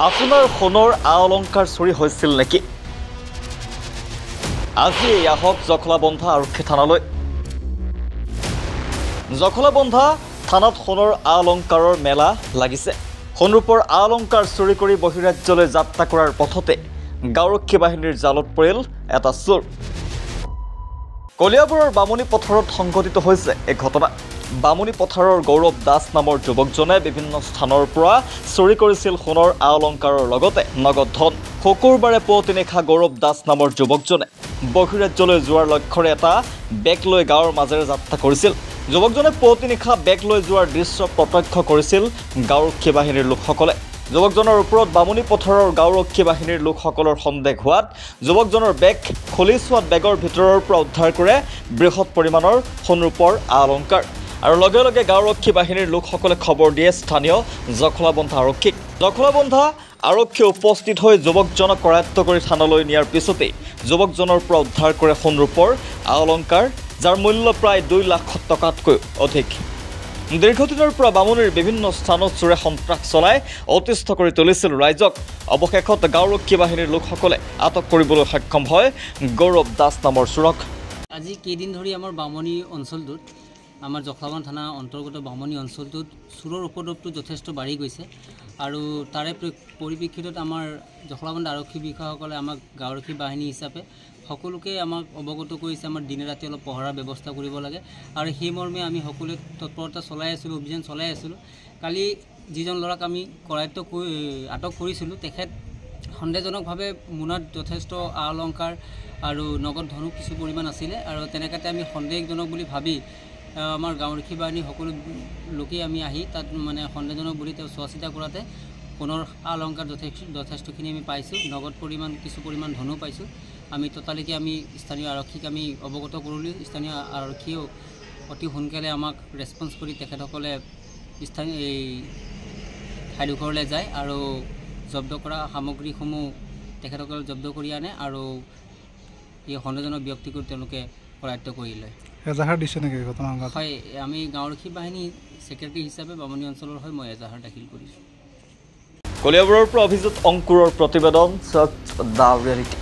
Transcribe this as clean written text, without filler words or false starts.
আপোনাৰ সোণৰ আ অলংকাৰ চুৰি হৈছিল নেকি? আজি আহক জখলাবন্ধা আৰক্ষী থানালৈ। জখলাবন্ধা থানাত সোণৰ আ অলংকাৰৰ মেলা লাগিছে। সোণৰূপৰ আ অলংকাৰ চুৰি কৰি বহিৰাজ্যলৈ যাত্ৰা কৰাৰ পথতে গাঁওৰক্ষী বাহিনীৰ জালত পৰিল এটা চোৰ। কলিয়াবৰৰ বামুণী পথাৰত সংঘটিত হৈছে এই ঘটনা। বামুণী পথাৰৰ গৌৰৱ দাস নামৰ যুৱকজনে বিভিন্ন স্থানৰ পৰা চুৰি কৰিছিল সোণৰ আ অলংকাৰৰ লগতে নগদ ধন। শুকুৰবাৰে পুৱতি নিশা গৌৰৱ দাস নামৰ যুৱকজনে বহিৰাজ্যলৈ যোৱাৰ লক্ষ্যৰে এটা বেগ লৈ গাঁৱৰ মাজেৰে যাত্ৰা কৰিছিল। যুৱকজনে পুৱতি নিশা বেগ লৈ যোৱাৰ দৃশ্য প্ৰত্যক্ষ কৰিছিল গাঁওৰক্ষী বাহিনীৰ লোকসকলে। যুৱকজনৰ ওপৰত বামুণী পথাৰৰ গাঁওৰক্ষী বাহিনীৰ লোকসকলৰ সন্দেহ হোৱাত যুৱকজনৰ বেগ খুলি চোৱাত বেগৰ ভিতৰৰ পৰা উদ্ধাৰ কৰে বৃহৎ পৰিমাণৰ সোণৰূপৰ আ অলংকাৰ। আৰু লগে লগে গাঁওৰক্ষী বাহিনীৰ লোকসকলে খবৰ দিয়ে স্থানীয় জখলাবন্ধা আৰক্ষীক। জখলাবন্ধা আৰক্ষী উপস্থিত হৈ যুৱকজনক কৰায়ত্ব কৰি থানালৈ নিয়াৰ পিছতেই যুৱকজনৰ পৰা উদ্ধাৰ কৰে সোণৰূপৰ আ অলংকাৰ, যাৰ মূল্য প্ৰায় 2 লাখ টকাতকৈ অধিক। দীৰ্ঘদিনৰ পৰা বামুণীৰ বিভিন্ন স্থানত চোৰে সন্ত্ৰাস চলাই অতিষ্ঠ কৰি তুলিছিল ৰাইজক। অৱশেষত গাঁওৰক্ষী বাহিনীৰ লোকসকলে আটক কৰিবলৈ সক্ষম হয় গৌৰৱ দাস নামৰ চোৰক। আজি কেইদিন ধৰি আমাৰ বামুণী অঞ্চলটোত, আমাৰ জখলাবন্ধা থানা অন্তৰ্গত বামুণী অঞ্চলটোত চোৰৰ উপদ্ৰৱটো যথেষ্ট বাঢ়ি গৈছে। আৰু তাৰে পৰিপ্ৰেক্ষিতত আমাৰ জখলাবন্ধা আৰক্ষী বিষয়াসকলে আমাক গাঁওৰক্ষী বাহিনী হিচাপে সকলোকে আমাক অৱগত কৰিছে আমাৰ দিনে ৰাতি অলপ পহৰাৰ ব্যৱস্থা কৰিব লাগে। আৰু সেই মৰ্মে আমি সকলোৱে তৎপৰতা চলাই আছিলোঁ, অভিযান চলাই আছিলোঁ। কালি যিজন ল'ৰাক আমি কৰায়ত্ব আটক কৰিছিলোঁ, তেখেত সন্দেহজনকভাৱে মোনাত যথেষ্ট আ অলংকাৰ আৰু নগদ ধনো কিছু পৰিমাণ আছিলে। আৰু তেনেকাতে আমি সন্দেহজনক বুলি ভাবি আমাৰ গাঁওৰক্ষী বাহিনী সকলো লোকেই আমি আহি তাত মানে সন্দেহজনক বুলি তেওঁ চোৱা চিতা কৰাতে সোণৰ আ অলংকাৰ যথেষ্টখিনি আমি পাইছোঁ, নগদ কিছু পৰিমাণ ধনো পাইছোঁ। আমি ততালিকে আমি স্থানীয় আৰক্ষীক আমি অৱগত কৰিলোঁ। স্থানীয় আৰক্ষীয়েও অতি সোনকালে আমাক ৰেছপন্স কৰি তেখেতসকলে স্থানীয় এই ঠাইডোখৰলৈ যায় আৰু জব্দ কৰা সামগ্ৰীসমূহ তেখেতসকলে জব্দ কৰি আনে আৰু এই সন্দেহজনক ব্যক্তিক তেওঁলোকে কৰায়ত্ব কৰি লয়। এজাহাৰ দিছে নেকি ঘটনা? হয়, আমি গাঁওৰক্ষী বাহিনী ছেক্ৰেটাৰী হিচাপে বামুণী অঞ্চলৰ হৈ মই এজাহাৰ দাখিল কৰিছোঁ। কলিয়াবৰৰ পৰা অভিজিত অংকুৰৰ প্ৰতিবেদন, দ্য ৰিয়েলিটি।